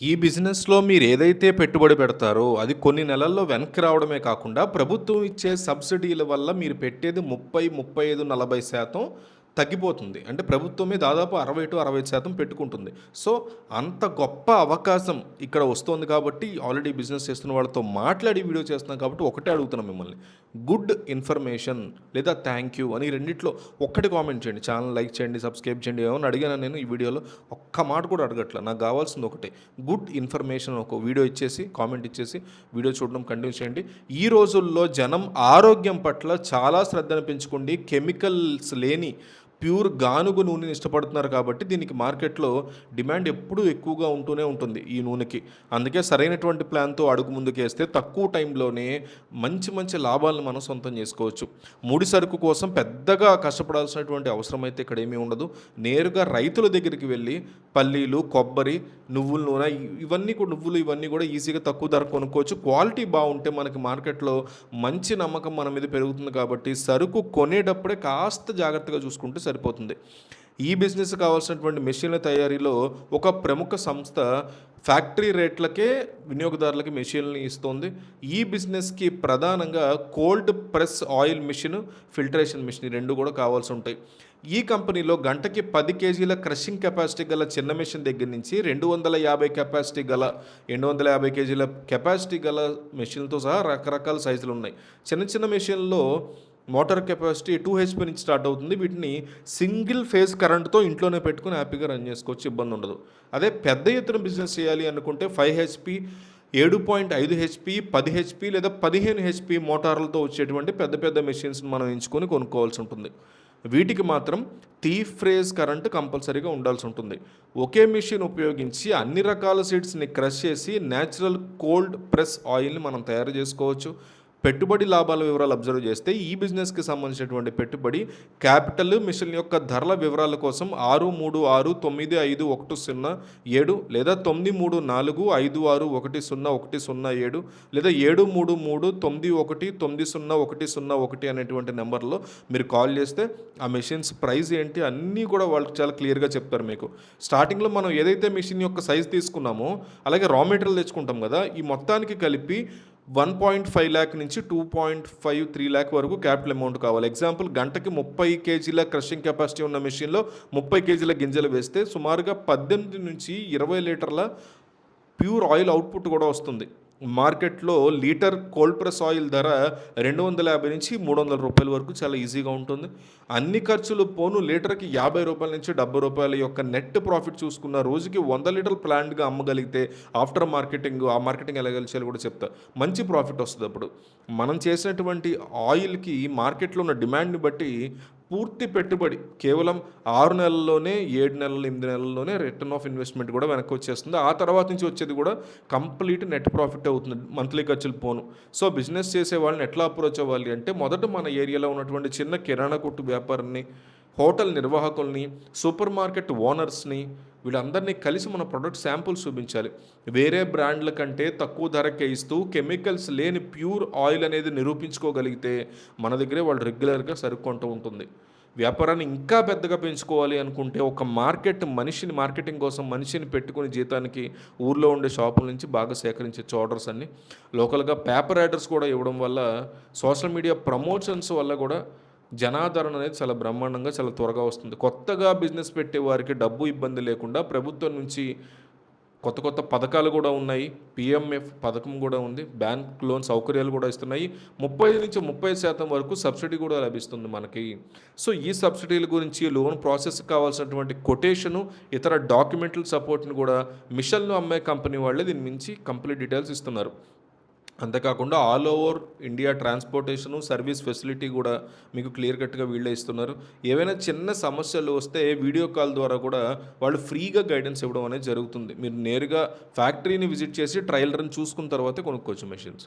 ఈ బిజినెస్‌లో మీరేదైతే పెట్టుబడి పెడతారో, అది కొన్ని నెలల్లో వెనక్కి రావడమే కాకుండా, ప్రభుత్వం ఇచ్చే సబ్సిడీల వల్ల మీరు పెట్టేది 30, 35, 40% తగ్గిపోతుంది. అంటే ప్రభుత్వమే దాదాపు 60-65% పెట్టుకుంటుంది. సో, అంత గొప్ప అవకాశం ఇక్కడ వస్తోంది కాబట్టి, ఆల్రెడీ బిజినెస్ చేస్తున్న వాళ్ళతో మాట్లాడి వీడియో చేస్తున్నాం కాబట్టి, ఒకటే అడుగుతున్నాం మిమ్మల్ని. గుడ్ ఇన్ఫర్మేషన్ లేదా థ్యాంక్ యూ అని రెండిట్లో ఒక్కటి కామెంట్ చేయండి. ఛానల్ లైక్ చేయండి, సబ్స్క్రైబ్ చేయండి. ఏమన్నా అడిగానా నేను ఈ వీడియోలో? ఒక్క మాట కూడా అడగట్ల. నాకు కావాల్సింది ఒకటే. గుడ్ ఇన్ఫర్మేషన్ ఒక వీడియో ఇచ్చేసి కామెంట్ ఇచ్చేసి వీడియో చూడడం కంటిన్యూ చేయండి. ఈ రోజుల్లో జనం ఆరోగ్యం పట్ల చాలా శ్రద్ధను పెంచుకోండి. కెమికల్స్ లేని ప్యూర్ గానుగ నూనెని ఇష్టపడుతున్నారు కాబట్టి దీనికి మార్కెట్లో డిమాండ్ ఎప్పుడూ ఎక్కువగా ఉంటూనే ఉంటుంది ఈ నూనెకి. అందుకే సరైనటువంటి ప్లాన్తో అడుగు ముందుకేస్తే తక్కువ టైంలోనే మంచి మంచి లాభాలను మనం సొంతం చేసుకోవచ్చు. ముడి సరుకు కోసం పెద్దగా కష్టపడాల్సినటువంటి అవసరం అయితే ఇక్కడ ఏమీ ఉండదు. నేరుగా రైతుల దగ్గరికి వెళ్ళి పల్లీలు, కొబ్బరి, నువ్వుల నూనె ఇవన్నీ కూడా ఈజీగా తక్కువ ధర కొనుక్కోవచ్చు. క్వాలిటీ బాగుంటే మనకి మార్కెట్లో మంచి నమ్మకం మన మీద పెరుగుతుంది కాబట్టి సరుకు కొనేటప్పుడే కాస్త జాగ్రత్తగా చూసుకుంటే సరిపోతుంది. ఈ బిజినెస్ కావాల్సినటువంటి మెషిన్ల తయారీలో ఒక ప్రముఖ సంస్థ ఫ్యాక్టరీ రేట్లకే వినియోగదారులకి మెషిన్లని ఇస్తుంది. ఈ బిజినెస్కి ప్రధానంగా cold press oil machine, filtration machine ఈ రెండు కూడా కావాల్సి ఉంటాయి. ఈ కంపెనీలో గంటకి 10 కేజీల క్రషింగ్ కెపాసిటీ గల చిన్న మెషిన్ దగ్గర నుంచి 250 కేజీల కెపాసిటీ గల మెషిన్లతో సహా రకరకాల సైజులు ఉన్నాయి. చిన్న చిన్న మెషిన్లో మోటార్ కెపాసిటీ 2 హెచ్పి నుంచి స్టార్ట్ అవుతుంది. వీటిని సింగిల్ ఫేజ్ కరెంట్తో ఇంట్లోనే పెట్టుకుని హ్యాపీగా రన్ చేసుకోవచ్చు, ఇబ్బంది ఉండదు. అదే పెద్ద ఎత్తున బిజినెస్ చేయాలి అనుకుంటే 5 హెచ్పి, 7.5 హెచ్పి, 10 హెచ్పి లేదా 15 హెచ్పి మోటార్లతో వచ్చేటువంటి పెద్ద పెద్ద మెషిన్స్ని మనం ఎంచుకొని కొనుక్కోవాల్సి ఉంటుంది. వీటికి మాత్రం 3 ఫేజ్ కరెంట్ కంపల్సరీగా ఉండాల్సి ఉంటుంది. ఒకే మెషిన్ ఉపయోగించి అన్ని రకాల సీడ్స్ని క్రష్ చేసి న్యాచురల్ కోల్డ్ ప్రెస్ ఆయిల్ని మనం తయారు చేసుకోవచ్చు. పెట్టుబడి లాభాల వివరాలు అబ్జర్వ్ చేస్తే ఈ బిజినెస్కి సంబంధించినటువంటి పెట్టుబడి, క్యాపిటల్, మిషన్ యొక్క ధరల వివరాల కోసం 63695107 లేదా 9345610107 లేదా 7339190101 అనేటువంటి నెంబర్లో మీరు కాల్ చేస్తే ఆ మెషిన్స్ ప్రైస్ ఏంటి అన్నీ కూడా వాళ్ళకి చాలా క్లియర్గా చెప్తారు మీకు. స్టార్టింగ్లో మనం ఏదైతే మెషిన్ యొక్క సైజ్ తీసుకున్నామో అలాగే రా మెటీరియల్ తెచ్చుకుంటాం కదా, ఈ మొత్తానికి కలిపి 1.5 ల్యాక్ నుంచి 2.53 ల్యాక్ వరకు క్యాపిటల్ అమౌంట్ కావాలి. ఎగ్జాంపుల్, గంటకి 30 కేజీల క్రషింగ్ కెపాసిటీ ఉన్న మెషిన్లో 30 కేజీల గింజలు వేస్తే సుమారుగా 18 నుంచి 20 లీటర్ల ప్యూర్ ఆయిల్ అవుట్పుట్ కూడా వస్తుంది. మార్కెట్లో లీటర్ కోల్డ్ ప్రెస్ ఆయిల్ ధర 250 నుంచి 300 రూపాయల వరకు చాలా ఈజీగా ఉంటుంది. అన్ని ఖర్చులు పోను లీటర్కి 50 రూపాయల నుంచి 70 రూపాయల యొక్క నెట్ ప్రాఫిట్ చూసుకున్న రోజుకి 100 లీటర్లు ప్లాంట్గా అమ్మగలిగితే ఆఫ్టర్ మార్కెటింగ్ ఆ మార్కెటింగ్ ఎలా గెలిచేయాలో కూడా చెప్తా. మంచి ప్రాఫిట్ వస్తుంది. అప్పుడు మనం చేసినటువంటి ఆయిల్కి మార్కెట్లో ఉన్న డిమాండ్ని బట్టి పూర్తి పెట్టుబడి కేవలం 6 నెలల్లోనే, 7 నెలలు, 8 నెలల్లోనే రిటర్న్ ఆఫ్ ఇన్వెస్ట్మెంట్ కూడా వెనక్కి వచ్చేస్తుంది. ఆ తర్వాత నుంచి వచ్చేది కూడా కంప్లీట్ నెట్ ప్రాఫిట్ అవుతుంది, మంత్లీ ఖర్చులు పోను. సో బిజినెస్ చేసే వాళ్ళని ఎట్లా అప్రోచ్ అవ్వాలి అంటే, మొదట మన ఏరియాలో ఉన్నటువంటి చిన్న కిరాణా కొట్టు వ్యాపారాన్ని, హోటల్ నిర్వాహకుల్ని, సూపర్ మార్కెట్ ఓనర్స్ని వీళ్ళందరినీ కలిసి మన ప్రొడక్ట్ శాంపుల్స్ చూపించాలి. వేరే బ్రాండ్ల కంటే తక్కువ ధరకే ఇస్తూ కెమికల్స్ లేని ప్యూర్ ఆయిల్ అనేది నిరూపించుకోగలిగితే మన దగ్గరే వాళ్ళు రెగ్యులర్గా సరుక్కుంటూ ఉంటుంది. వ్యాపారాన్ని ఇంకా పెద్దగా పెంచుకోవాలి అనుకుంటే ఒక మార్కెటింగ్ కోసం మనిషిని పెట్టుకుని జీతానికి ఊర్లో ఉండే షాపుల నుంచి బాగా సేకరించవచ్చు ఆర్డర్స్ అన్ని. లోకల్గా పేపర్ యాడర్స్ కూడా ఇవ్వడం వల్ల, సోషల్ మీడియా ప్రమోషన్స్ వల్ల కూడా జనాదరణ అనేది చాలా బ్రహ్మాండంగా చాలా త్వరగా వస్తుంది. కొత్తగా బిజినెస్ పెట్టే వారికి డబ్బు ఇబ్బంది లేకుండా ప్రభుత్వం నుంచి కొత్త కొత్త పథకాలు కూడా ఉన్నాయి. పిఎంఎఫ్ పథకం కూడా ఉంది. బ్యాంక్ లోన్ సౌకర్యాలు కూడా ఇస్తున్నాయి. 30% వరకు సబ్సిడీ కూడా లభిస్తుంది మనకి. సో ఈ సబ్సిడీల గురించి, లోన్ ప్రాసెస్ కావాల్సినటువంటి కొటేషను, ఇతర డాక్యుమెంటల్ సపోర్ట్ని కూడా మిషన్లు అమ్మే కంపెనీ వాళ్ళే దీని మించి కంప్లీట్ డీటెయిల్స్ ఇస్తున్నారు. అంతేకాకుండా all over India transportation, service facility కూడా మీకు క్లియర్ కట్గా వీళ్ళే ఇస్తున్నారు. ఏవైనా చిన్న సమస్యలు వస్తే వీడియో కాల్ ద్వారా కూడా వాళ్ళు ఫ్రీగా గైడెన్స్ ఇవ్వడం అనేది జరుగుతుంది. మీరు నేరుగా ఫ్యాక్టరీని విజిట్ చేసి ట్రయల్ రన్ చూసుకున్న తర్వాతే కొనుక్కోవచ్చు మెషిన్స్.